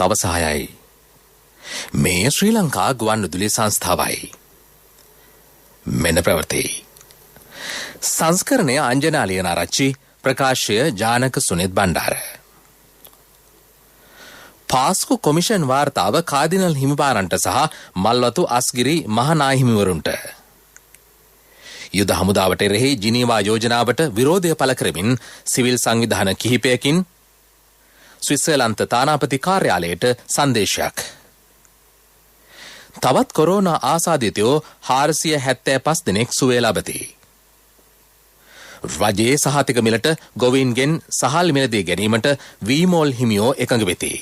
සවස 6යි. මේ ශ්‍රී ලංකා ගුවන්විදුලි සංස්ථාවයි. මෙන්න ප්‍රවෘත්ති. සංස්කරණය අංජනා ලියනාරච්චි, ප්‍රකාශය ජානක සුනිත් බණ්ඩාර. පාස්කු කොමිෂන් වාර්තාව කාදිනල් හිමිපාරන්ට සහ මල්වතු අස්ගිරි මහනාහිමිවරුන්ට. යුද හමුදාවට එරෙහි ජිනීවා යෝජනාවට විරෝධය පළ කරමින් සිවිල් සංවිධාන කිහිපයකින් ස්විට්සර්ලන්ත තානාපති කාර්යාලයට සංදේශයක්. තවත් කොරෝනා ආසාදිතයෝ 475 දෙනෙක් සුවය ලබති. රජයේ සහතික මිලට ගොවීන්ගෙන් සහල් මිලදී ගැනීමට වීමෝල් හිමියෝ එකඟ වෙති.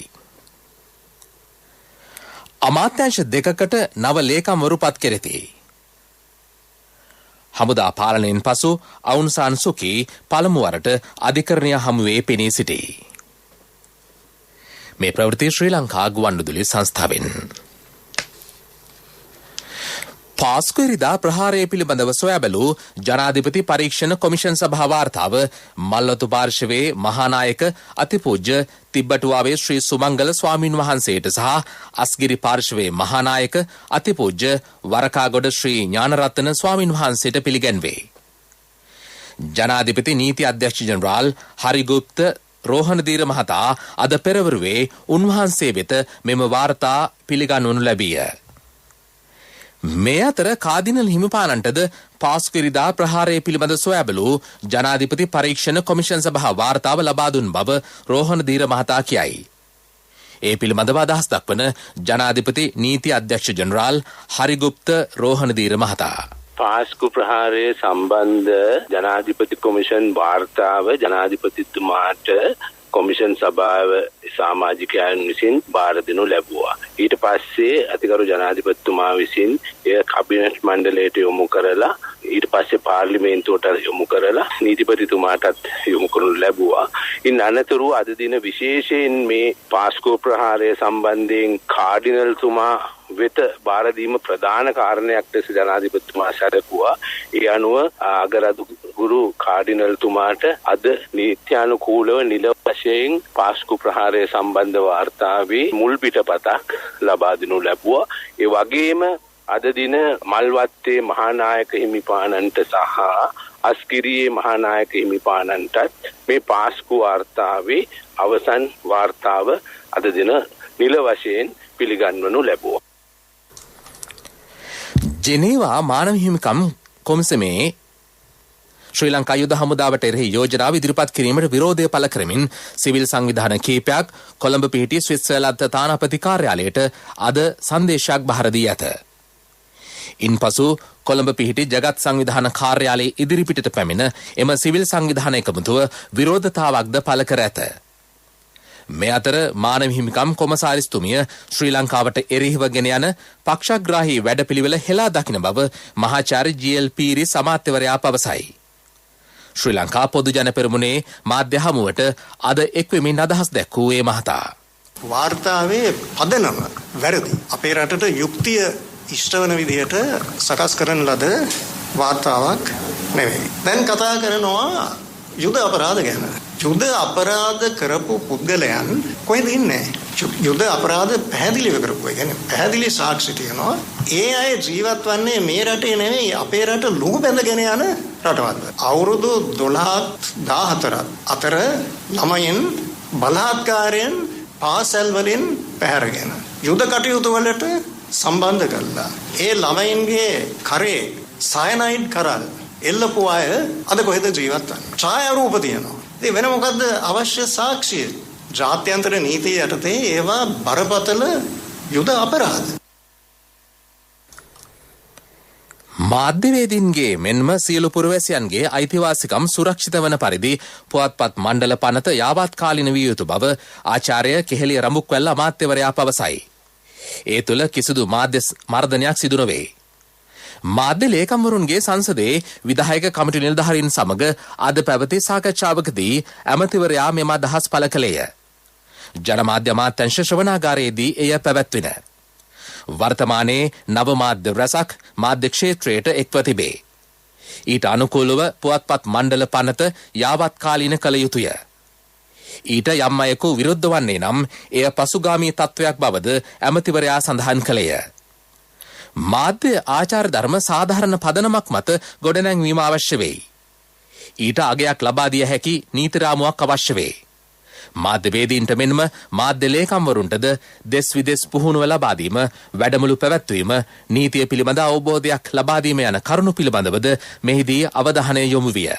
අමාත්‍යාංශ දෙකකට නව ලේකම්වරු පත් කෙරෙති. හමුදා පාලනයෙන් පසු අවුන් සාන් සුකී පළමු වරට අධිකරණය හමුවේ පෙනී සිටී. මේ ප්‍රවෘත්ති ශ්‍රී ලංකා ගුවන්විදුලි සංස්ථාවෙන්. පාස්කු ඉරිදා ප්‍රහාරය පිළිබඳව සොයා බැලූ ජනාධිපති පරීක්ෂණ කොමිෂන් සභා වාර්තාව මල්වතු පාර්ශවයේ මහානායක අතිපූජ්‍ය තිබ්බටුවාවේ ශ්‍රී සුමංගල ස්වාමින් වහන්සේට සහ අස්ගිරි පාර්ශවයේ මහානායක අතිපූජ්‍ය වරකාගොඩ ශ්‍රී ඥානරත්න ස්වාමින් වහන්සේට පිළිගැන්වේ. ජනාධිපති නීති අධ්‍යක්ෂ ජනරාල් හරිගුප්ත රෝහණදීර මහතා අද පෙරවරුවේ උන්වහන්සේ වෙත මෙම වාර්තා පිළිගන්වනු ලැබිය. මේ අතර කාදිනල් හිමිපාණන්ටද පාස්කු ඉරිදා ප්‍රහාරය පිළිබඳ සොයා බැලූ ජනාධිපති පරීක්ෂණ කොමිෂන් සභා වාර්තාව ලබා දුන් බව රෝහණදීර මහතා කියයි. ඒ පිළිබඳව අදහස් දක්වන ජනාධිපති නීති අධ්‍යක්ෂ ජනරාල් හරිගුප්ත රෝහණදීර මහතා. පාස්කු ප්‍රහාරය සම්බන්ධ ජනාධිපති කොමිෂන් වාර්තාව ජනාධිපතිතුමාට කොමිෂන් සභාව සමාජිකයන් විසින් බාර දෙනු ලැබුවා. ඊට පස්සේ අතිගරු ජනාධිපතිතුමා විසින් එය කැබිනට් මණ්ඩලයට යොමු කරලා ඊට පස්සේ පාර්ලිමේන්තුවට යොමු කරලා නීතිපතිතුමාටත් යොමු කරනු ලැබුවා. ඉන් අනතුරුව අද දින විශේෂයෙන් මේ පාස්කු ප්‍රහාරය සම්බන්ධයෙන් කාඩිනල්තුමා වෙත බාර දීම ප්‍රධාන කාරණයක් ලෙස ජනාධිපතිතුමා සැලකුවා. ඒ අනුව අගරදුගුරු කාඩිනල්තුමාට අද නීත්‍යානුකූලව නිල වශයෙන් පාස්කු ප්‍රහාරය සම්බන්ධ වාර්තාවේ මුල් පිටපතක් ලබා දෙනු ලැබුවා. ඒ වගේම අද දින මල්වත්තේ මහානායක හිමිපාණන්ට සහ අස්ගිරියේ මහානායක හිමිපාණන්ටත් මේ පාස්කු වාර්තාවේ අවසන් වාර්තාව අද දින නිල වශයෙන් පිළිගන්වනු ලැබුවා. ජෙනීවා මානව හිමිකම් කොමිසමේ ශ්‍රී ලංකා යුද හමුදාවට එරෙහි යෝජනාව ඉදිරිපත් කිරීමට විරෝධය පළ කරමින් සිවිල් සංවිධාන කීපයක් කොළඹ පිහිටි ස්විට්සර්ලන්ත තානාපති කාර්යාලයට අද සංදේශයක් බහර දී ඇත. ඉන්පසු කොළඹ පිහිටි ජගත් සංවිධාන කාර්යාලයේ ඉදිරිපිටට පැමිණ එම සිවිල් සංවිධාන එකමුතුව විරෝධතාවක්ද පළ කර ඇත. මේ අතර මානව හිමිකම් කොමසාරිස්තුමිය ශ්‍රී ලංකාවට එරෙහිව ගෙන යන පක්ෂග්‍රාහී වැඩපිළිවෙල හෙලා දකින බව මහාචාර්ය ජී.එල්. පීරිස් අමාත්‍යවරයා පවසයි. ශ්‍රී ලංකා පොදු ජන පෙරමුණේ මාධ්‍ය හමුවට අද එක්වෙමින් අදහස් දැක්වූ මහතා. වාර්තාවේ පදනම වැරදි. අපේ රටට යුක්තිය ඉෂ්ටවන විදිහට සකස් කරන ලද වාර්තාවක් නෙවෙයි. දැන් කතා කරනවා යුද අපරාධ ගැන. යුද අපරාධ කරපු පුද්ගලයන් කොහෙද ඉන්නේ? යුද අපරාධ පැහැදිලිව කරපු අය. කියන්නේ පැහැදිලි සාක්ෂි තියෙනවා. ඒ අය ජීවත් වන්නේ මේ රටේ නෙවෙයි අපේ රට ලුහු බැඳගෙන යන රටවල්. අවුරුදු 12ක් 14ක් අතර ළමයින් බලාත්කාරයෙන් පාසල් වලින් පැහැරගෙන යුද කටයුතු වලට සම්බන්ධ කළා. ඒ ළමයින්ගේ කරේ සයනයිඩ් කරල් එල්ලපු අය අද කොහෙද ජීවත් වන්නේ? ඡායාරූප තියෙනවා. ඉතින් වෙන මොකද්ද අවශ්‍ය සාක්ෂිය? ජාත්‍යන්තර නීතිය යටතේ ඒවා බරපතල යුද අපරාධ. මාධ්‍යවේදීන්ගේ මෙන්ම සියලු පුරවැසියන්ගේ අයිතිවාසිකම් සුරක්ෂිත වන පරිදි පුවත්පත් මණ්ඩල පනත යාවත්කාලින විය යුතු බව ආචාර්ය කෙහෙලිය රඹුක්වැල්ල අමාත්‍යවරයා පවසයි. ඒ තුළ කිසිදු මාධ්‍ය මර්ධනයක් සිදු නොවේ. මාධ්‍ය ලේකම්වරුන්ගේ සංසදයේ විධායක කමිටු නිලධාරීන් සමග අද පැවති සාකච්ඡාවකදී ඇමතිවරයා මෙම අදහස් පළ කළේය. ජනමාධ්‍ය අමාත්‍යාංශ ශ්‍රවණාගාරයේදී එය පැවැත්වින. වර්තමානයේ නව මාධ්‍ය රැසක් මාධ්‍ය ක්ෂේත්‍රයට එක්ව තිබේ. ඊට අනුකූලව පුවත්පත් මණ්ඩල පනත යාවත්කාලීන කළ යුතුය. ඊට යම් අයෙකු විරුද්ධ වන්නේ නම් එය පසුගාමී තත්ත්වයක් බවද ඇමතිවරයා සඳහන් කළේය. මාධ්‍ය ආචාර ධර්ම සාධාරණ පදනමක් මත ගොඩනැංවීම අවශ්‍ය වෙයි. ඊට අගයක් ලබා දිය හැකි නීති රාමුවක් අවශ්‍ය වේ. මාධ්‍යවේදීන්ට මෙන්ම මාධ්‍ය ලේකම්වරුන්ටද දෙස් විදෙස් පුහුණුව ලබා දීම, වැඩමුළු පැවැත්වීම, නීතිය පිළිබඳ අවබෝධයක් ලබා දීම යන කරුණු පිළිබඳවද මෙහිදී අවධානය යොමු විය.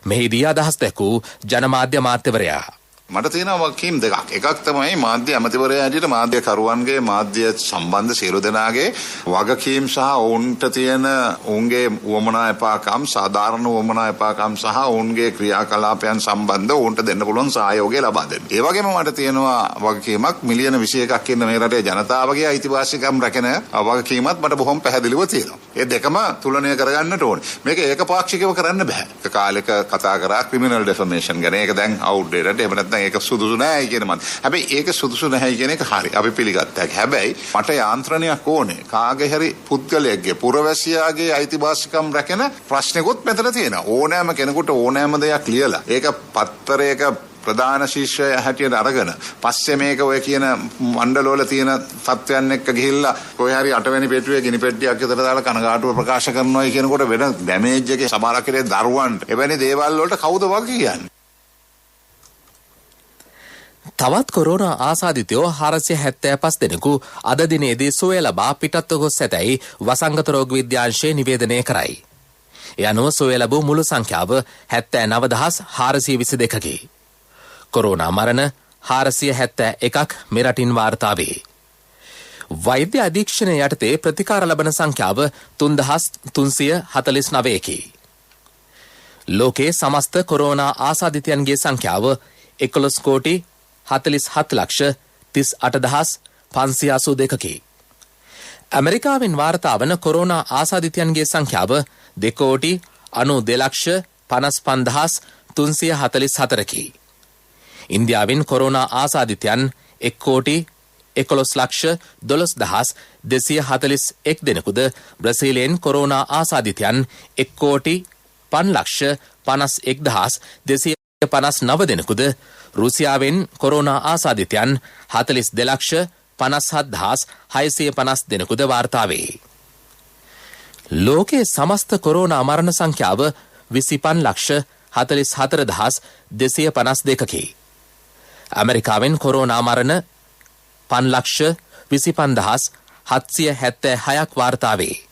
මෙහිදී අදහස් දැක්වූ ජනමාධ්‍ය මාත්‍යවරයා මට තියෙනවා වගකීම් දෙකක්. එකක් තමයි මාධ්‍ය ඇමතිවරයා හැටියට මාධ්‍ය කරුවන්ගේ මාධ්‍ය සම්බන්ධ සියලු දෙනාගේ වගකීම් සහ ඔවුන්ට තියෙන ඔවුන්ගේ වමනා එපාකම්, සාධාරණ වමනා එපාකම් සහ ඔවුන්ගේ ක්‍රියාකලාපයන් සම්බන්ධ ඔවුන්ට දෙන්න පුළුවන් සහයෝගය ලබා දෙන්න. ඒ වගේම මට තියෙනවා වගකීමක් මිලියන 21ක් ඉන්න මේ රටේ ජනතාවගේ අයිතිවාසිකම් රැකෙන වගකීමත් මට බොහොම පැහැදිලිව තියෙනවා. ඒ දෙකම තුලනය කරගන්නට ඕනේ. මේක ඒකපාක්ෂිකව කරන්න බෑ. එක කාලෙක කතා කරා ක්‍රිමිනල් ඩෙෆර්මේෂන් ගැන. ඒක දැන් අවුට්ඩේටඩ්. එහෙම නැත්නම් ඒක සුදුසු නැහැ කියන මත. හැබැයි ඒක සුදුසු නැහැ කියන එක හරි. අපි පිළිගත්තා. හැබැයි මට යාන්ත්‍රණයක් ඕනේ. කාගේ හරි පුද්ගලයෙක්ගේ පුරවැසියාගේ අයිතිවාසිකම් රැකෙන ප්‍රශ්නකුත් මෙතන තියෙනවා. ඕනෑම කෙනෙකුට ඕනෑම දෙයක් ලියලා ඒක පත්තරයක ප්‍රධාන ශිෂ්‍යය හැටියට අරගෙන පස්සේ මේක ඔය කියන මණ්ඩලවල තියෙන තත්ත්වයන් එක්ක ගිහිල්ලා කොහේ හරි 8 වෙනි පෙට්ටියේ ගිනි පෙට්ටියක් විතර දාලා කනගාටුව ප්‍රකාශ කරනවා කියනකොට වෙන ඩැමේජ් එකේ සමහරකේ දරුවන්ට එවැනි දේවල් වලට කවුද වගේ කියන්නේ? තවත් කොරෝනා ආසාදිතයෝ 475 දෙනෙකු අද දිනේදී සුවය ලබා පිටත්ව ගොස් ඇතැයි වසංගත රෝග විද්‍යාංශය නිවේදනය කරයි. ඒ අනුව සුවය ලැබූ මුළු සංඛ්‍යාව 79422කි. කොරෝනා මරණ 471ක් මෙරටින් වාර්තා වේ. වෛද්‍ය අධීක්ෂණය යටතේ ප්‍රතිකාර ලබන සංඛ්‍යාව 3349කි. ලෝකයේ සමස්ත කොරෝනා ආසාදිතයන්ගේ සංඛ්‍යාව 11,47,38,582කි. ඇමරිකාවෙන් වාර්තා වන කොරෝනා ආසාදිතයන්ගේ සංඛ්‍යාව 2,92,55,344කි. ඉන්දියාවෙන් කොරෝනා ආසාදිතයන් 1,11,12,241 දෙනෙකුද, බ්‍රසීලයෙන් කොරෝනා ආසාදිතයන් 1,51,51,259 දෙනෙකුද, රුසියාවෙන් කොරෝනා ආසාදිතයන් 42,57,650 දෙනෙකුද වාර්තා වේ. ලෝකයේ සමස්ත කොරෝනා මරණ සංඛ්‍යාව 25,44,252කි. ඇමරිකාවෙන් කොරෝනා මරණ 5,25,776ක් වාර්තා වේ.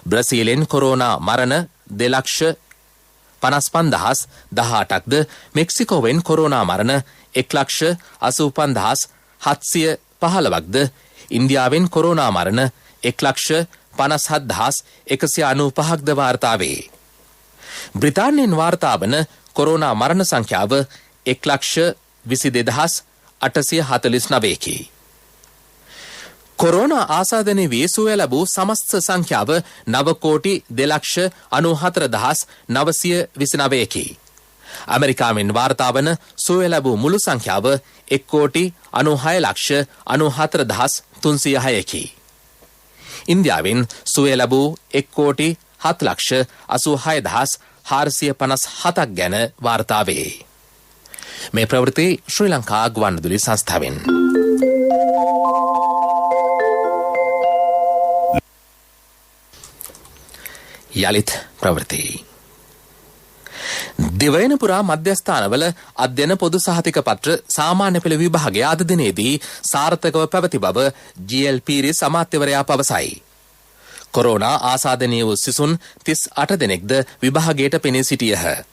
බ්‍රසීලෙන් කොරෝනා මරණ 2,55,018ක්ද, මෙක්සිකෝවෙන් කොරෝනා මරණ 1,85,715ක්ද, ඉන්දියාවෙන් කොරෝනා මරණ 1,57,195ක්ද වාර්තා වේ. බ්‍රිතාන්‍යයෙන් වාර්තා වන කොරෝනා මරණ සංඛ්‍යාව 1,22,849කි. කොරෝනා ආසාදනයේ වී සුවය ලැබූ සමස්ත සංඛ්‍යාව 9,2,94,929කි. ඇමරිකාවෙන් වාර්තා වන සුවය ලැබූ මුළු සංඛ්‍යාව 1,96,94,306කි. ඉන්දියාවෙන් සුවය ලැබූ 1,07,86,457ක් ගැන වාර්තා වේ. මේ ප්‍රවෘත්ති ශ්‍රී ලංකා ගුවන්විදුලි සංස්ථාවෙන්. යලිත් ප්‍රවෘත්ති. දිවයින පුරා මධ්‍යස්ථානවල අධ්‍යයන පොදු සහතික පත්‍ර සාමාන්‍ය පෙළ විභාගය අද දිනේදී සාර්ථකව පැවති බව GLPරිස් අමාත්‍යවරයා පවසයි. කොරෝනා ආසාදනීය වූ සිසුන් 38 දෙනෙක්ද විභාගයට පෙනී සිටියහ.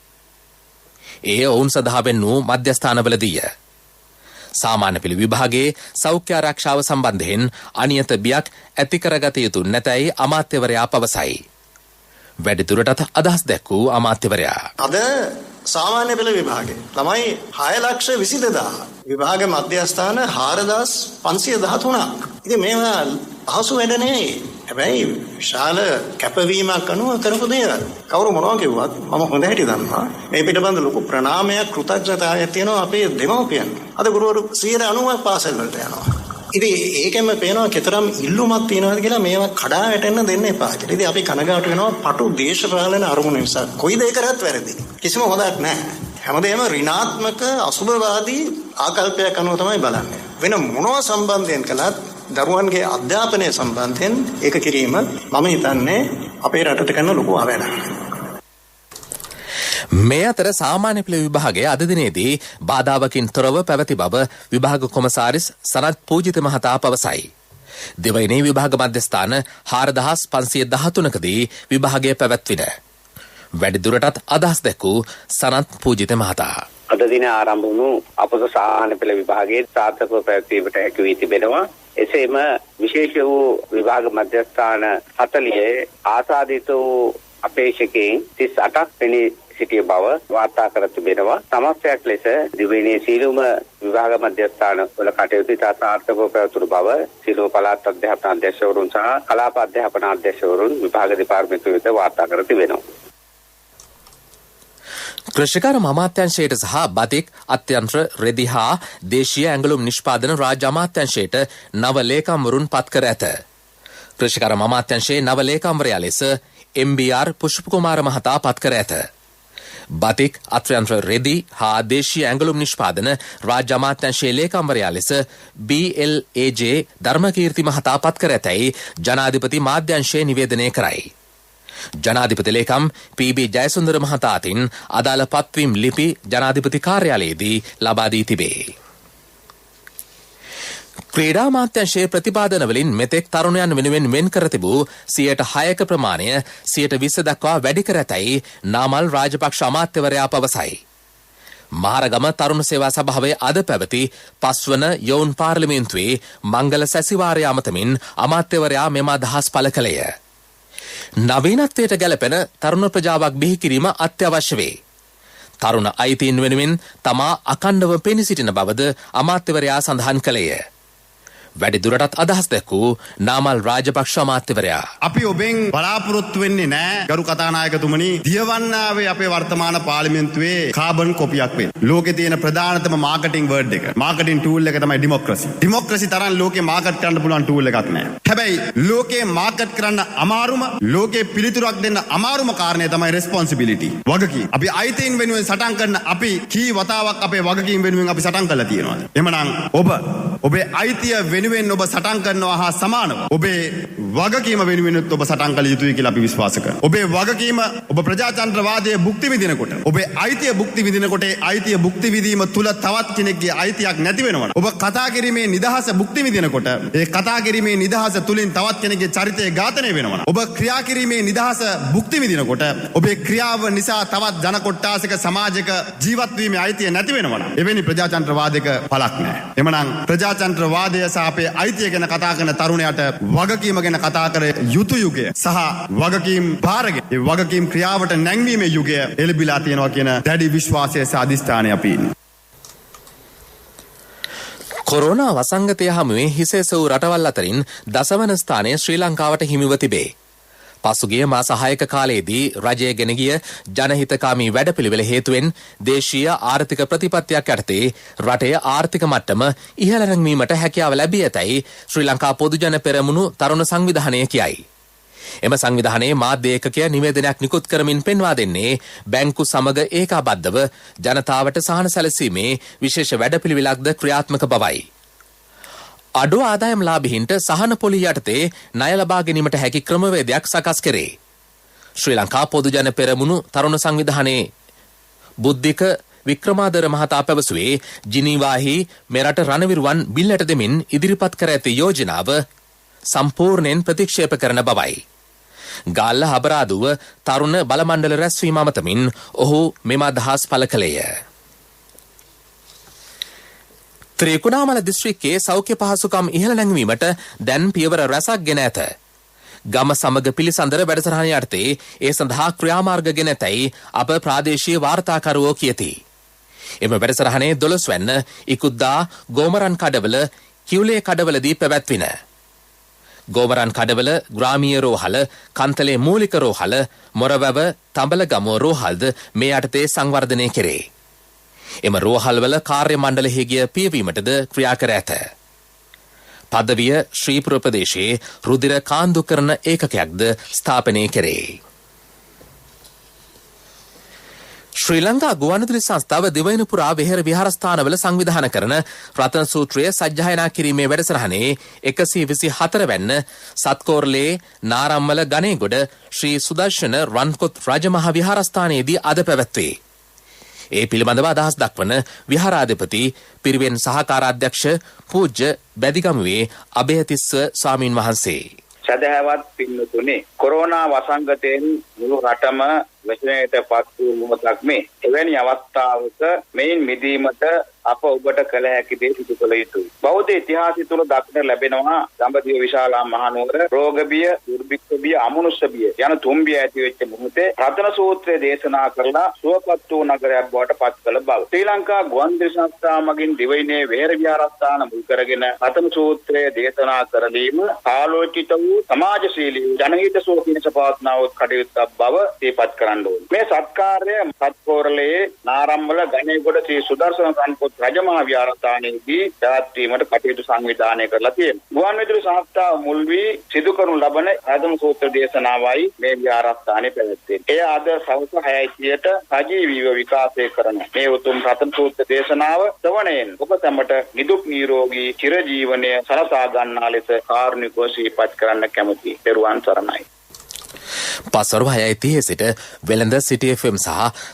එය ඔවුන් සඳහා වෙන් වූ මධ්‍යස්ථානවලදීය. සාමාන්‍ය පෙළ විභාගයේ සෞඛ්‍ය ආරක්ෂාව සම්බන්ධයෙන් අනියත බියක් ඇති කරගත යුතු නැතැයි අමාත්‍යවරයා පවසයි. වැඩිදුරටත් අදහස් දැක්වූ අමාත්‍යවරයා අද සාමාන්‍ය පෙළ විභාගයේ ළමයි 6,22,000 විභාග මධ්‍යස්ථාන 4,513ක්. ඉතින් මේවා පහසු වැඩ නෙවෙයි. හැබැයි විශාල කැපවීමක් අනුව කරපු දේවල්. කවුරු මොනවා කිව්වත් මම හොඳ හැටි දන්නවා. මේ පිටබඳ ලොකු ප්‍රණාමයක් කෘතඥතාවයක් තියෙනවා අපේ දෙමව්පියන්. අද ගුරුවරු 90% පාසල් වලට යනවා. ඉතින් ඒකෙන්ම පේනවා කතරම් ඉල්ලුමක් තියෙනවද කියලා මේවා කඩා වැටෙන්න දෙන්න එපා කියලා. ඉතින් අපි කනගාටු වෙනවා පටු දේශපාලන අරමුණු නිසා. කොයි දෙයක් කරත් වැරදි. කිසිම හොදක් නැහැ. හැමදේම ඍණාත්මක අසුභවාදී ආකල්පයක් අනුව තමයි බලන්නේ. වෙන මොනවා සම්බන්ධයෙන් කළත් දරුවන්ගේ අධ්‍යාපනය සම්බන්ධයෙන් ඒක කිරීම මම හිතන්නේ අපේ රටට කරන ලොකු අවැඩක්. මේ අතර සාමාන්‍ය පෙළ විභාගයේ අද දිනේදී බාධාවකින් තොරව පැවති බව විභාග කොමසාරිස් සනත් පූජිත මහතා පවසයි. දෙවයිනේ විභාග මධ්‍යස්ථාන 4513කදී විභාගය පැවැත්වින. වැඩිදුරටත් අදහස් දැක්වූ සනත් පූජිත මහතා. අද දින ආරම්භ වුණු අපොස සාමාන්‍ය පෙළ විභාගයේ සාර්ථකව පැවැත්වීමට හැකි වී තිබෙනවා. එසේම විශේෂ වූ විභාග මධ්‍යස්ථාන 40 ආසාදිත වූ අපේක්ෂකයන් 38ක් පෙනී සිටිය බව වාර්තා කර තිබෙනවා. සමස්තයක් ලෙස දිවයිනේ සීලුම විභාග මධ්‍යස්ථාන වල කටයුතු සාර්ථකව පැවතුණු බව සීලුම පළාත් අධ්‍යාපන අධ්‍යක්ෂවරුන් සහ කලාප අධ්‍යාපන අධ්‍යක්ෂවරුන් විභාග දෙපාර්තමේන්තුව වෙත වාර්තා කර තිබෙනවා. කෘෂිකාර අමාත්‍යාංශයට සහ බතික් අත්‍යන්ත්‍ර රෙදි හා දේශීය ඇඟලුම් නිෂ්පාදන රාජ්‍ය අමාත්‍යාංශයට නව ලේකම්වරුන් පත් කර ඇත. කෘෂිකාර අමාත්‍යාංශයේ නව ලේකම්වරයා ලෙස MBR පුෂ්පකුමාර මහතා පත් කර ඇත. බතික් අත්‍යන්ත්‍ර රෙදි හා දේශීය ඇඟලුම් නිෂ්පාදන රාජ්‍ය අමාත්‍යාංශයේ ලේකම්වරයා ලෙස BLAJ ධර්මකීර්ති මහතා පත් කර ඇතැයි ජනාධිපති මාධ්‍යංශය නිවේදනය කරයි. ජනාධිපති ලේකම් PB ජයසුන්දර මහතා අතින් අදාළ පත්වීම් ලිපි ජනාධිපති කාර්යාලයේදී ලබා දී තිබේ. ක්‍රීඩා අමාත්‍යාංශයේ ප්‍රතිපාදන වලින් මෙතෙක් තරුණයන් වෙනුවෙන් වෙන් කර තිබූ 6% ප්‍රමාණය 20% දක්වා වැඩි කර ඇතැයි නාමල් රාජපක්ෂ අමාත්‍යවරයා පවසයි. මහරගම තරුණ සේවා සභාවේ අද පැවති 5 වන යොවුන් පාර්ලිමේන්තුවේ මංගල සැසිවාරය අමතමින් අමාත්‍යවරයා මෙම අදහස් පළ කළේය. නවීනත්වයට ගැලපෙන තරුණ ප්‍රජාවක් බිහි කිරීම අත්‍යවශ්‍ය වේ. තරුණ අයිතීන් වෙනුවෙන් තමා අකණ්ඩව පෙනී සිටින බවද අමාත්‍යවරයා සඳහන් කළේය. වැඩිදුරටත් අදහස් දැක්වූ නාමල් රාජපක්ෂ අමාත්‍යවරයා. අපි ඔබෙන් බලාපොරොත්තු වෙන්නේ නැහැ ගරු කතානායකතුමනි දියවන්නාවේ අපේ වර්තමාන පාර්ලිමේන්තුවේ කාබන් කොපියක් වෙන්න. ලෝකේ තියෙන ප්‍රධානතම මාකටිං වර්ඩ් එක. මාකටිං ටූල් එක තමයි ඩෙමොක්‍රසි. ඩෙමොක්‍රසි තරම් ලෝකේ මාකට් කරන්න පුළුවන් ටූල් එකක් නැහැ. හැබැයි ලෝකේ මාකට් කරන්න අමාරුම ලෝකේ පිළිතුරක් දෙන්න අමාරුම කාරණය තමයි රෙස්පොන්සිබිලිටි. වගකීම්. අපි අයිතීන් වෙනුවෙන් සටන් කරන අපි කී වතාවක් අපේ වගකීම් වෙනුවෙන් අපි සටන් කරලා තියෙනවද? එහෙමනම් ඔබේ අයිතිය වෙනුවෙන් ඔබ සටන් කරනවා හා සමානව ඔබේ වගකීම වෙනුවෙන් ඔබ සටන් කළ යුතුයි කියලා අපි විශ්වාස කරනවා. ඔබේ වගකීම ඔබ ප්‍රජාතන්ත්‍රවාදයේ භුක්ති විඳිනකොට ඔබේ අයිතිය භුක්ති විඳිනකොට අයිතිය භුක්ති විඳීම තුල තවත් කෙනෙක්ගේ අයිතියක් නැති වෙනවා. ඔබ කතා කිරීමේ නිදහස භුක්ති විඳිනකොට ඒ කතා කිරීමේ නිදහස තුලින් තවත් කෙනෙක්ගේ චරිතය ඝාතනය වෙනවා. ඔබ ක්‍රියා කිරීමේ නිදහස භුක්ති විඳිනකොට ඔබේ ක්‍රියාව නිසා තවත් ජන කොට්ටාසක සමාජයක ජීවත් වීමේ අයිතිය නැති වෙනවා. එවැනි ප්‍රජාතන්ත්‍රවාදයක පළක් නැහැ. එමනම් ප්‍රජාතන්ත්‍රවාදය සහ අපේ අයිතිය ගැන කතා කරන තරුණයාට වගකීම ගැන කතා කර යුතු යුගය සහ වගකීම් භාරගෙන ඒ වගකීම් ක්‍රියාවට නැංවීමේ යුගය එළඹිලා තියෙනවා කියන දැඩි විශ්වාසය සහ අධිෂ්ඨානය අපි ඉන්නේ. කොරෝනා වසංගතය හමුවේ හිසෙස වූ රටවල් අතරින් දසවන ස්ථානය ශ්‍රී ලංකාවට හිමිව තිබේ. පසුගිය මාස 6ක කාලයේදී රජය ගෙන ගිය ජනහිතකාමී වැඩපිළිවෙල හේතුවෙන් දේශීය ආර්ථික ප්‍රතිපත්තියක් යටතේ රටේ ආර්ථික මට්ටම ඉහළ නැංවීමට හැකියාව ලැබී ඇතැයි ශ්‍රී ලංකා පොදුජන පෙරමුණු තරුණ සංවිධානය කියයි. එම සංවිධානයේ මාධ්‍ය ඒකකය නිවේදනයක් නිකුත් කරමින් පෙන්වා දෙන්නේ බැංකු සමග ඒකාබද්ධව ජනතාවට සහන සැලසීමේ විශේෂ වැඩපිළිවෙලක්ද ක්‍රියාත්මක බවයි. අඩු ආදායම් ලාභීන්ට සහන පොලි යටතේ ණය ලබා ගැනීමට හැකි ක්‍රමවේදයක් සකස් කරේ. ශ්‍රී ලංකා පොදුජන පෙරමුණු තරුණ සංවිධානයේ බුද්ධික වික්‍රමාදර මහතා පැවසුවේ ජිනීවාහි මෙරට රණවිරුවන් බිල්ලට දෙමින් ඉදිරිපත් කර ඇති යෝජනාව සම්පූර්ණයෙන් ප්‍රතික්ෂේප කරන බවයි. ගාල්ල හබරාදුව තරුණ බලමණ්ඩල රැස්වීම අමතමින් ඔහු මෙම අදහස් පළ කළේය. ත්‍රිකුණාමල දිස්ත්‍රික්කයේ සෞඛ්‍ය පහසුකම් ඉහළ නැංවීමට දැන් පියවර රැසක් ගෙන ඇත. ගම සමග පිළිසඳර වැඩසටහන යටතේ ඒ සඳහා ක්‍රියාමාර්ග ගෙන ඇතැයි අප ප්‍රාදේශීය වාර්තාකරුවෝ කියති. එම වැඩසටහනේ 12 වැන්න ඉකුද්දා ගෝමරන් කඩවල කිව්ලේ කඩවලදී පැවැත්වින. ගෝමරන් කඩවල ග්‍රාමීය රෝහල, කන්තලේ මූලික රෝහල, මොරවැව තඹලගමුව රෝහල්ද මේ යටතේ සංවර්ධනය කෙරේ. එම රෝහල්වල කාර්ය මණ්ඩලෙහි ගිය පියවීමටද ක්‍රියා කර ඇත. පදවිය ශ්‍රීපුර ප්‍රදේශයේ රුධිර කාන්දු කරන ඒකකයක්ද ස්ථාපනය කෙරේ. ශ්‍රී ලංකා ගුවන්විදුලි සංස්ථාව දිවයින පුරා වෙහෙර විහාරස්ථානවල සංවිධාන කරන රතන සූත්‍රය සජ්ජායනා කිරීමේ වැඩසටහනේ 124 වැන්න සත්කෝරළේ නාරම්මල ගණේගොඩ ශ්‍රී සුදර්ශන රන්කොත් රජමහා විහාරස්ථානයේදී අද පැවැත්වේ. ඒ පිළිබඳව අදහස් දක්වන විහාරාධිපති පිරිවෙන් සහකාරාධ්‍යක්ෂ පූජ්‍ය බැදිගමුවේ අබේතිස්ස ස්වාමීන් වහන්සේ සදහවත් පින්නතුනේ කොරෝනා වසංගතයෙන් මුළු රටම වැසීමට පත් වූ මොහොතක් මේ එවැනි අවස්ථාවක මේන් මිදීමට අප ඔබට කළ හැකි දේ සිදු කළ යුතුයි. බෞද්ධ ඉතිහාසය තුල දක්නට ලැබෙනවා දඹදිව විශාලා මහනුවර රෝග බිය, දුර්භික්ෂ බිය, අමනුෂ්‍ය බිය යන තුන් බිය ඇති වෙච්ච මොහොතේ රතන සූත්‍රය දේශනා කරලා සුවපත් වූ නගරයක් බවට පත් කළ බව. ශ්‍රී ලංකා ගුවන්විදුලි සංස්ථාව මගින් දිවයිනේ වෙහෙර විහාරස්ථාන මුල් කරගෙන රතන සූත්‍රය දේශනා කරලීම ආලෝකිත වූ සමාජශීලී ජනහිතසුව පිණිස පවත්නා වූ කටයුත්තක් බව දීපත් කරන්න ඕනේ. මේ සත්කාරය සත්කෝරළේ නාරම්මල ගණේගොඩ ශ්‍රී සුදර්ශන රන්කොත් රජමහා විහාරස්ථානයේදී පැවැත්වීමට කටයුතු සංවිධානය කරලා තියෙනවා. ගුවන්විදුලි සංස්ථාව මුල් වී සිදු කරනු ලබන රතන සූත්‍ර දේශනාවයි මේ විහාරස්ථානයේ පැවැත්වෙන්නේ. එය අද සවස් 6:30ට සජීවීව විකාශය කරන මේ උතුම් රතන සූත්‍ර දේශනාව ශ්‍රවණයෙන් ඔබ සැමට නිදුක් නිරෝගී චිරජීවනය සලසා ගන්නා ලෙස කාරුණිකව සිහිපත් කරන්න කැමැතියි. පෙරුවන් සරණයි. පස්වරු 6:30 සිට වෙළඳ සිටි FM සහ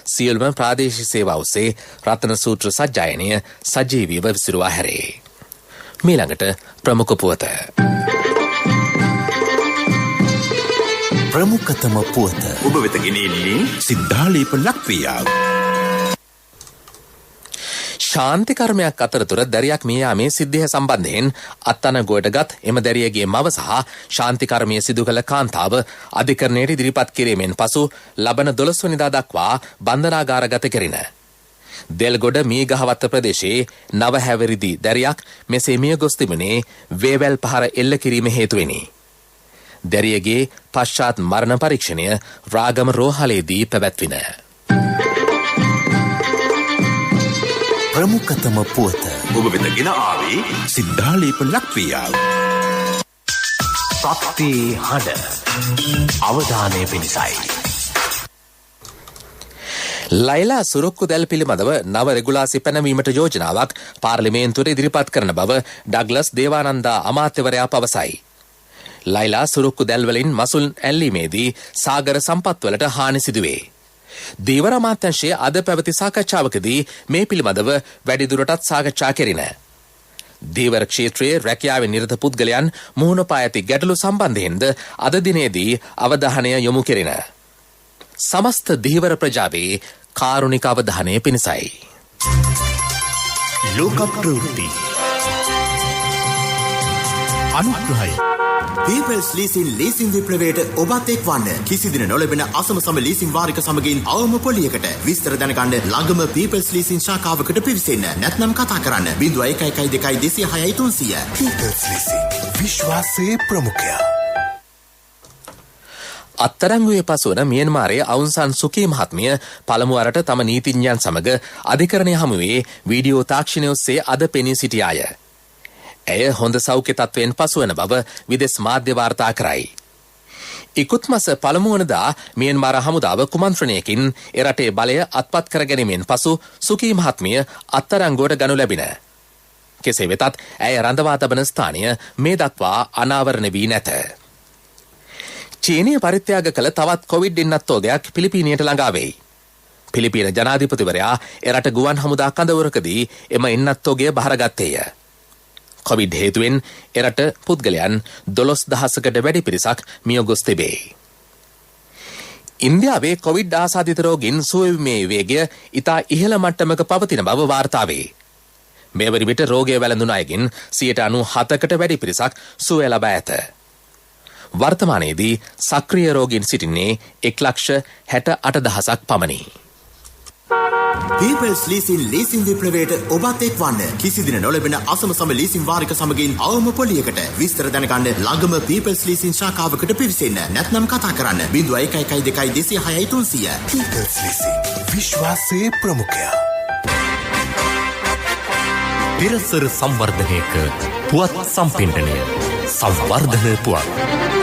සියලුම ප්‍රාදේශීය සේවා ඔස්සේ රත්න සූත්‍ර සජ්ජායනය සජීවීව විසිරුවා හැරේ. මීළඟට ප්‍රමුඛ පුවත. ප්‍රමුඛතම පුවත ඔබ වෙත ගෙනෙන්නේ සිද්ධාලේප ලක්වියා. ශාන්ති කර්මයක් අතරතුර දැරියක් මිය යාමේ සිද්ධිය සම්බන්ධයෙන් අත්අනගොඩගත් එම දැරියගේ මව සහ ශාන්ති කර්මය සිදු කළ කාන්තාව අධිකරණයට ඉදිරිපත් කිරීමෙන් පසු ලබන 12 වෙනිදා දක්වා බන්ධනාගාරගත කෙරිණ. දෙල්ගොඩ මීගහවත්ත ප්‍රදේශයේ නව හැවිරිදි දැරියක් මෙසේ මිය ගොස් තිබුණේ වේවැල් පහර එල්ල කිරීම හේතුවෙනි. දැරියගේ පශ්චාත් මරණ පරීක්ෂණය රාගම රෝහලේදී පැවැත්වින. ප්‍රමුඛතම පුවත ඔබ වෙතගෙන ආවේ සිද්ධාලේප ලක්වියාව. සත්‍ය හඬ අවධානය පිණිසයි. ලයිලා සුරුක්කු දැල් පිළිබඳව නව රෙගුලාසි පැනවීමට යෝජනාවක් පාර්ලිමේන්තුවට ඉදිරිපත් කරන බව ඩග්ලස් දේවානන්දා අමාත්‍යවරයා පවසයි. ලයිලා සුරුක්කු දැල් වලින් මසුල් ඇල්ලීමේදී සාගර සම්පත්වලට හානි සිදුවේ. දීවර අමාත්‍යංශයේ අද පැවති සාකච්ඡාවකදී මේ පිළිබඳව වැඩිදුරටත් සාකච්ඡා කෙරිණ. දීවර ක්ෂේත්‍රයේ රැකියාවේ නිරත පුද්ගලයන් මුහුණ පා ඇති ගැටලු සම්බන්ධයෙන්ද අද දිනේදී අවධානය යොමු කෙරිණ. සමස්ත දීවර ප්‍රජාවේ කාරුණික අවධානය පිණිසයි. ලෝක ප්‍රවෘත්ති අනුග්‍රහය People's Leasing ලීසින් විප්ලවයට ඔබත් එක්වන්න. කිසිදින නොලැබෙන අසම සම ලීසින් වාරික සමගින් අවම පොලියකට විස්තර දැනගන්න ළඟම People's Leasing ශාඛාවකට පිවිසෙන්න. නැත්නම් කතා කරන්න 0112 206 300. People's Leasing විශ්වාසයේ ප්‍රමුඛයා. අත්තරංගුවේ පසුවන මියන්මාරයේ අවුන් සන් සුකී මහත්මිය පළමු වරට තම නීතිඥයන් සමග අධිකරණය හමුවේ වීඩියෝ තාක්ෂණය ඔස්සේ අද පෙනී සිටියාය. ඇය හොඳ සෞඛ්‍ය තත්ත්වයෙන් පසුවන බව විදෙස් මාධ්‍ය වාර්තා කරයි. ඉකුත් මස පළමු වනදා මියන්මාර හමුදාව කුමන්ත්‍රණයකින් එරටේ බලය අත්පත් කර ගැනීමෙන් පසු සුකී මහත්මිය අත්තරංගුවට ගනු ලැබින. කෙසේ වෙතත් ඇය රඳවා තබන ස්ථානය මේ දක්වා අනාවරණ වී නැත. චීනය පරිත්‍යාග කළ තවත් කොවිඩ් ඉන්නත්තෝගයක් පිලිපීනයට ළඟා වෙයි. පිලිපීන ජනාධිපතිවරයා එරට ගුවන් හමුදා කඳවුරකදී එම ඉන්නත්තෝගය බහරගත්තේය. කොවිඩ් හේතුවෙන් එරට පුද්ගලයන් 12,000කට වැඩි පිරිසක් මිය ගොස් තිබේ. ඉන්දියාවේ කොවිඩ් ආසාදිත රෝගීන් සුවවීමේ වේගය ඉතා ඉහළ මට්ටමක පවතින බව වාර්තා වේ. මේ වන විට රෝගය වැළඳුන අයගෙන් 97%කට වැඩි පිරිසක් සුවය ලබා ඇත. වර්තමානයේදී සක්‍රිය රෝගීන් සිටින්නේ 1,68,000ක් පමණි. People's Leasing ලීසින් විප්ලවයට ඔබත් එක්වන්න. කිසිදින නොලැබෙන අසම සම ලීසින් වාරික සමගින් අවම පොලියකට විස්තර දැනගන්න ළඟම People's Leasing ශාඛාවකට පිවිසෙන්න. නැත්නම් කතා කරන්න 0112 206 300. People's Leasing විශ්වාසයේ ප්‍රමුඛයා. පිරසර සංවර්ධනයක පුවත් සම්පින්ඩනය සංවර්ධන පුවත්.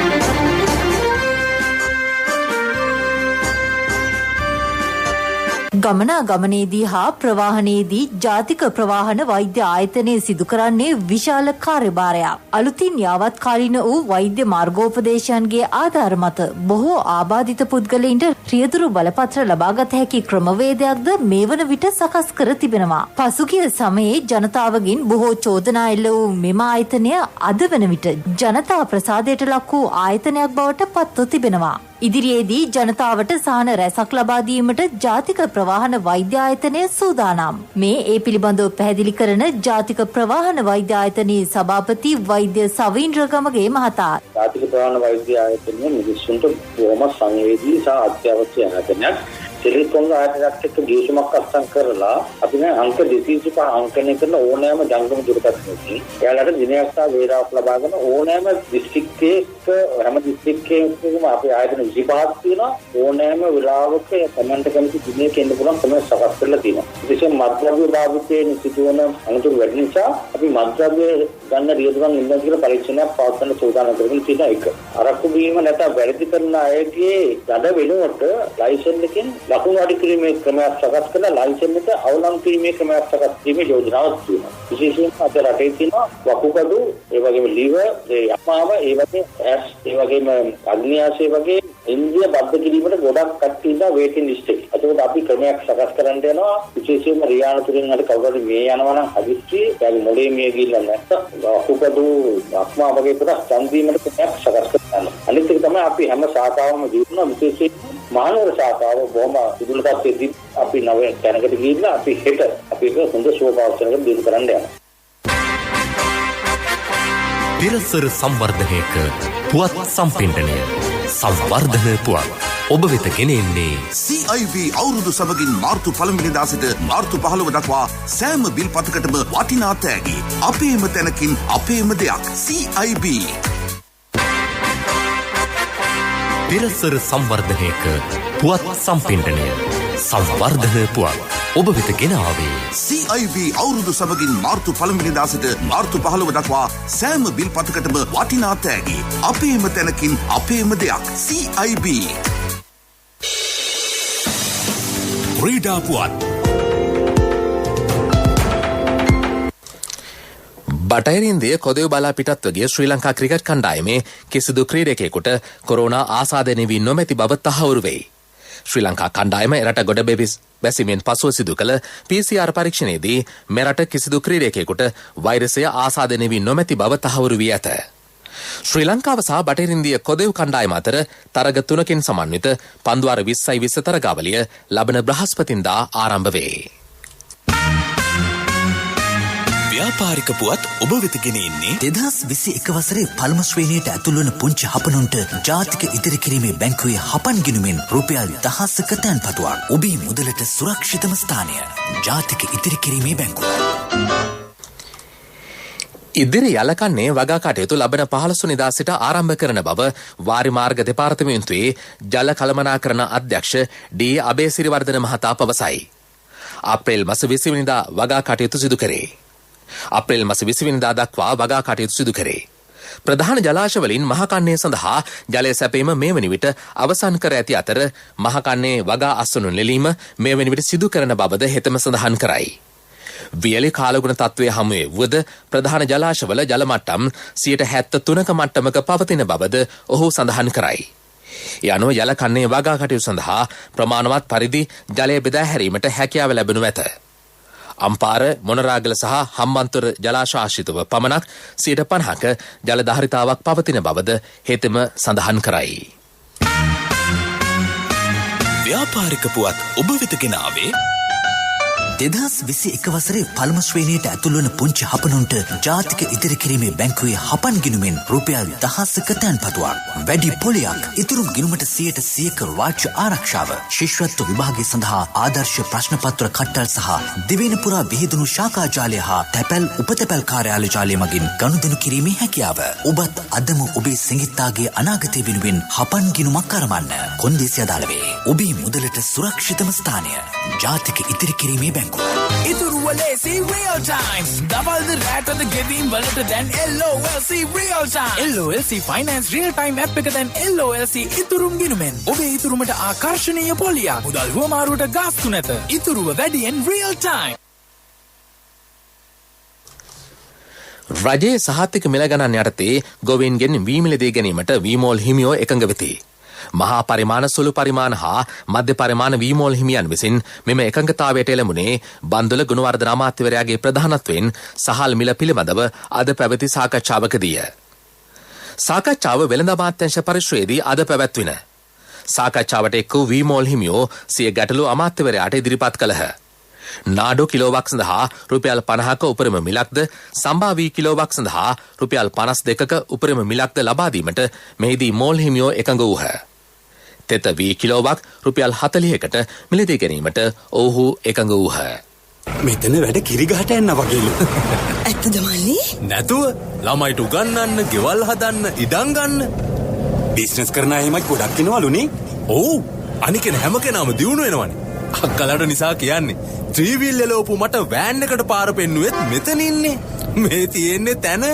ගමනාගමනයේදී හා ප්‍රවාහනයේදී ජාතික ප්‍රවාහන වෛද්‍ය ආයතනයේ සිදු කරන්නේ විශාල කාර්යභාරයක්. අලුතින් යාවත්කාලීන වූ වෛද්‍ය මාර්ගෝපදේශයන්ගේ ආධාර මත බොහෝ ආබාධිත පුද්ගලයින්ට රියදුරු බලපත්‍ර ලබාගත හැකි ක්‍රමවේදයක්ද මේ වන විට සකස් කර තිබෙනවා. පසුගිය සමයේ ජනතාවගෙන් බොහෝ චෝදනා එල්ල වූ මෙම ආයතනය අද වන විට ජනතා ප්‍රසාදයට ලක් වූ ආයතනයක් බවට පත්ව තිබෙනවා. ඉදිරියේදී ජනතාවට සහන රැසක් ලබා දීමට ජාතික ප්‍රවාහන වෛද්‍ය ආයතනය සූදානම්. මේ ඒ පිළිබඳව පැහැදිලි කරන ජාතික ප්‍රවාහන වෛද්‍ය ආයතනයේ සභාපති වෛද්‍ය සවීන්ද්‍ර ගමගේ මහතා. ජාතික ප්‍රවාහන වෛද්‍ය ආයතනය මිනිස්සුන්ට බොහොම සංවේදී සහ අත්‍යවශ්‍ය ආයතනයක්. ටෙලිකොම් ආයතනයක් එක්ක ගිවිසුමක් අත්සන් කරලා අපි දැන් අංක 205 අංකණය කරන ඕනෑම ජංගම දුරකථනයකින් එයාලට දිනයක් සහ වේලාවක් ලබාගෙන ඕනෑම දිස්ත්‍රික්කයක හැම දිස්ත්‍රික්කයකම අපේ ආයතන 25ක් තියෙනවා. ඕනෑම වෙලාවක කමෙන්ට් කමිටු දිනයක එන්න පුළුවන් තමයි සකස් කරලා තියෙනවා. විශේෂයෙන් මත්ද්‍රව්‍ය භාවිතයේ සිදුවන අනුතුරු වැඩි නිසා අපි මත්ද්‍රව්‍ය ගන්න රියදුරන් ඉන්නවා කියලා පරීක්ෂණයක් පවත්වන්න සූදානම් කරගෙන තියෙන එක. අරක්කු බීම නැත්නම් වැරදි කරන අයගේ දඩ වෙනුවට ලයිසන් එකෙන් ලකුණු අඩි කිරීමේ ක්‍රමයක් සකස් කරලා ලයිසන් එක අවලං කිරීමේ ක්‍රමයක් සකස් කිරීමේ යෝජනාවක් තියෙනවා. විශේෂයෙන්ම අද රටේ තියෙනවා වකුගඩු, ඒ වගේම liver, ඒ යමාව, ඒ වගේ ඇස්, ඒ වගේම අග්නියාශය වගේ ඉන්දිය බද්ධ කිරීමට ගොඩක් කට්ටිය ඉඳලා වේටින් ලිස්ට් එකේ. ඒකෝට අපි ක්‍රමයක් සකස් කරන්න යනවා. විශේෂයෙන්ම රියාන තුලින් හරි කවුරුහරි මේ යනවා නම් හදිස්සි එයාගේ මොළේ මේ ගිහිල්ලා නැත්නම් වකුගඩු, අක්මා වගේ කොටස් ඡන්දීමට ක්‍රමයක් සකස් කරනවා. අනිත් එක තමයි අපි හැම ශාඛාවම දිනුන විශේෂයෙන් මහනුවර ශාඛාව බොහොම ඉදිරියටදී අපි නව තැනකට ගිහිල්ලා අපි හෙට අපි ඒක හොඳ ශෝභාවචනකට දිනු කරන්න යනවා. පිරසර සංවර්ධනයක පුවත් සම්පින්ඩනය සංවර්ධන පුවත් ඔබ වෙත ගෙනෙන්නේ CIB අවුරුදු සමගින් මාර්තු 1 වෙනිදා සිට මාර්තු 15 දක්වා සෑම බිල් පතකටම වටිනා තෑගි අපේම තැනකින් අපේම දෙයක් CIB. පිරසර සංවර්ධනයක පුවත් සම්පින්ඩනය සංවර්ධන පුවත් ඔබ වෙත ගෙන ආවේ CIB අවුරුදු සමගින් මාර්තු 1 වෙනිදා සිට මාර්තු 15 දක්වා සෑම බිල් පතකටම වටිනා තෑගි අපේම තැනකින් අපේම දෙයක් CIB. ක්‍රීඩා පුවත් බටහිරින්දිය කොදව බලා පිටත්ව ගිය ශ්‍රී ලංකා ක්‍රිකට් කණ්ඩායමේ කිසිදු ක්‍රීඩකයෙකුට කොරෝනා ආසාදනය වී නොමැති බව තහවුරු වෙයි. ශ්‍රී ලංකා කණ්ඩායම එරට ගොඩ බැසීමෙන් පසුව සිදු කළ PCR පරීක්ෂණයේදී මෙරට කිසිදු ක්‍රීඩකයෙකුට වෛරසය ආසාදනය වී නොමැති බව තහවුරු වී ඇත. ශ්‍රී ලංකාව සහ බටහිරින්දිය කොදව කණ්ඩායම අතර තරග 3කින් සමන්විත පන්දුවාර 20 තරගාවලිය ලබන බ්‍රහස්පතින්දා ආරම්භ වේ. ව්‍යාපාරික පුවත් ඔබ වෙත ගෙන එන්නේ 2021 වසරේ පළමු ශ්‍රේණියට ඇතුළු වන පුංචි හපනුන්ට ජාතික ඉදිරි කිරීමේ බැංකුවේ හපන් ගිණුමෙන් රුපියල් 1000ක තැන්පතුවක්. ඔබේ මුදලට සුරක්ෂිතම ස්ථානය ජාතික ඉදිරි කිරීමේ බැංකුව. ඉදිරි යලකන්නේ වගා කටයුතු ලබන 15 වෙනිදා සිට ආරම්භ කරන බව වාරි මාර්ග දෙපාර්තමේන්තුවේ ජල කළමනාකරණ අධ්‍යක්ෂ ඩී අබේසිරිවර්ධන මහතා පවසයි. අප්‍රේල් මාස 20 වෙනිදා වගා කටයුතු සිදු කරේ. අප්‍රේල් මාස 20 වෙනිදා දක්වා වගා කටයුතු සිදු කරේ. ප්‍රධාන ජලාශවලින් මහකන්නේ සඳහා ජලය සැපීම මේ වන විට අවසන් කර ඇති අතර මහකන්නේ වගා අස්වනු නෙලීම මේ වන විට සිදු කරන බවද හෙතම සඳහන් කරයි. වියලි කාලගුණ තත්ත්වය හමුවේ වුවද ප්‍රධාන ජලාශවල ජල මට්ටම් 73ක මට්ටමක පවතින බවද ඔහු සඳහන් කරයි. ඒ අනුව යල කන්නේ වගා කටයුතු සඳහා ප්‍රමාණවත් පරිදි ජලය බෙදා හැරීමට හැකියාව ලැබෙනු ඇත. අම්පාර, මොනරාගල සහ හම්බන්තොට ජලාශාශ්‍රිතව පමණක් 50ක ජල ධාරිතාවක් පවතින බවද හෙතෙම සඳහන් කරයි. ව්‍යාපාරික පුවත් ඔබ වෙත ගෙන ආවේ 2021 වසරේ පළමු ශ්‍රේණියට ඇතුළු වන පුංචි හපනුන්ට ජාතික ඉදිරි කිරීමේ බැංකුවේ හපන් ගිණුමෙන් රුපියල් 1000ක තැන්පතුවක්. වැඩි පොලියක්, ඉතුරු ගිණුමට 100%ක රාජ්‍ය ආරක්ෂාව, ශිෂ්‍යත්ව විභාගය සඳහා ආදර්ශ ප්‍රශ්න පත්‍ර කට්ටල් සහ දිවයින පුරා විහිදුණු ශාඛා ජාලය හා තැපැල් උපතැපැල් කාර්යාල ජාලය මගින් ගනුදෙනු කිරීමේ හැකියාව. ඔබත් අදම ඔබේ සිඟිත්තාගේ අනාගතය වෙනුවෙන් හපන් ගිණුමක් අරමන්න. කොන්දේසි අදාළ වේ. ඔබේ මුදලට සුරක්ෂිතම ස්ථානය ජාතික ඉදිරි කිරීමේ බැංකුව. බැංකුව. ඉතුරුව ලේසි real time. දවල්ද රැටද ගෙවීම් වලට දැන් LOLC real time. LOLC finance real time app එක දැන් LOLC ඉතුරුම් ගිණුමෙන්. ඔබේ ඉතුරුමට ආකර්ශනීය පොලියක්. මුදල් හුවමාරුවට ගාස්තු නැත. ඉතුරුව වැඩියෙන් real time. රජයේ සහතික මිල ගණන් යටතේ ගොවීන්ගෙන් වී මිලදී ගැනීමට වීමෝල් හිමියෝ එකඟ වෙති. මහා පරිමාණ සුළු පරිමාණ හා මධ්‍ය පරිමාණ වීමෝල් හිමියන් විසින් මෙම එකඟතාවයට එළඹුණේ බන්දුල ගුණවර්ධන අමාත්‍යවරයාගේ ප්‍රධානත්වයෙන් සහල් මිල පිළිබඳව අද පැවති සාකච්ඡාවකදීය. සාකච්ඡාව වෙළඳ අමාත්‍යාංශ පරිශ්‍රයේදී අද පැවැත්වින. සාකච්ඡාවට එක් වූ වීමෝල් හිමියෝ සිය ගැටලු අමාත්‍යවරයාට ඉදිරිපත් කළහ. නාඩෝ කිලෝවක් සඳහා රුපියල් 50ක උපරිම මිලක්ද සම්බා වී කිලෝවක් සඳහා රුපියල් 52ක උපරිම මිලක්ද ලබා දීමට මෙහිදී මෝල් හිමියෝ එකඟ වූහ. තෙත වී කිලෝවක් රුපියල් 40කට මිලදී ගැනීමට ඔවුහු එකඟ වූහ. මෙතන වැඩ කිරිගහට යන්න වගේලු. ඇත්තද මල්ලි? නැතුව ළමයිට උගන්වන්න, ගෙවල් හදන්න, ඉඩම් ගන්න. බිස්නස් කරන අය එමත් ගොඩක් ඉනවලුනේ. ඔව්. අනිකන හැම කෙනාම දියුණු වෙනවනේ. අක්කලට නිසා කියන්නේ ත්‍රීවිල් එලෝපු මට වෑන් එකට පාර පෙන්නුවෙත් මෙතන ඉන්නේ. මේ තියෙන්නේ තැන.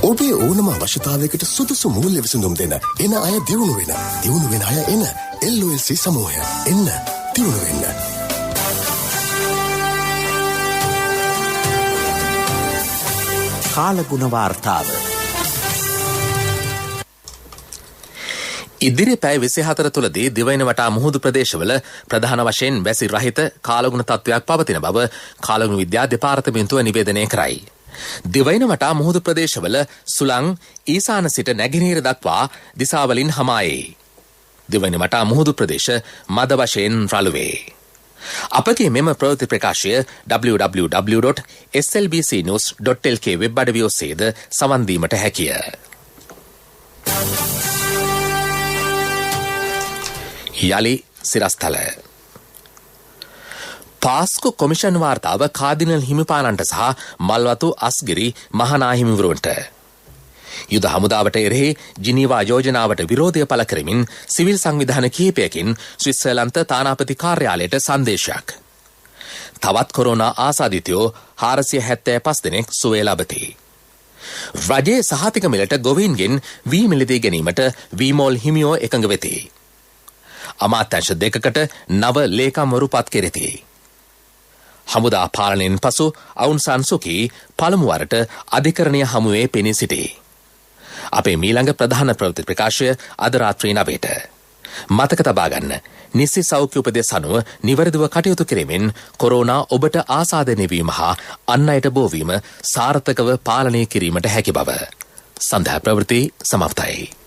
ඔබේ ඕනම අවශ්‍යතාවයකට සුදුසු මූල්‍ය විසඳුම් දෙන එන අය දියුණු වෙන අය එන LOLC සමූහය එන්න දියුණු වෙන්න. කාලගුණ වාර්තාව ඉදිරි පැය 24 තුළදී දිවයින වටා මුහුදු ප්‍රදේශවල ප්‍රධාන වශයෙන් වැසි රහිත කාලගුණ තත්ත්වයක් පවතින බව කාලගුණ විද්‍යා දෙපාර්තමේන්තුව නිවේදනය කරයි. දිවයින වටා මුහුදු ප්‍රදේශවල සුළං ඊසාන සිට නැගෙනහිර දක්වා දිසාවලින් හමායේ. දිවයින වටා මුහුදු ප්‍රදේශ මද වශයෙන් රළුවේ. අපගේ මෙම ප්‍රවෘත්ති ප්‍රකාශය www.slbcnews.lk වෙබ් අඩවිය ඔස්සේද සවන් දීමට හැකිය. යලි සිරස්තල පාස්කු කොමිෂන් වාර්තාව කාදිනල් හිමිපාණන්ට සහ මල්වතු අස්ගිරි මහනාහිමිවරුන්ට යුද හමුදාවට එරෙහි ජිනීවා යෝජනාවට විරෝධය පළ කරමින් සිවිල් සංවිධාන කිහිපයකින් ස්විට්සර්ලන්ත තානාපති කාර්යාලයට සංදේශයක්. තවත් කොරෝනා ආසාදිතයෝ 475 දෙනෙක් සුවය ලබති. රජයේ සහතික මිලට ගොවීන්ගෙන් වී මිලදී ගැනීමට වීමෝල් හිමියෝ එකඟ වෙති. අමාත්‍යංශ දෙකකට නව ලේකම්වරු පත් කෙරෙති. හමුදා පාලනයෙන් පසු අවුන් සන් සුකී පළමු වරට අධිකරණය හමුවේ පෙනී සිටී. අපේ මීළඟ ප්‍රධාන ප්‍රවෘත්ති ප්‍රකාශය අද රාත්‍රී 9ට. මතක තබා ගන්න. නිසි සෞඛ්‍ය උපදෙස් අනුව නිවැරදිව කටයුතු කිරීමෙන් කොරෝනා ඔබට ආසාදනය වීම හා අන් අයට බෝවීම සාර්ථකව පාලනය කිරීමට හැකි බව. සන්ධ්‍යා ප්‍රවෘත්ති සමාප්තයි.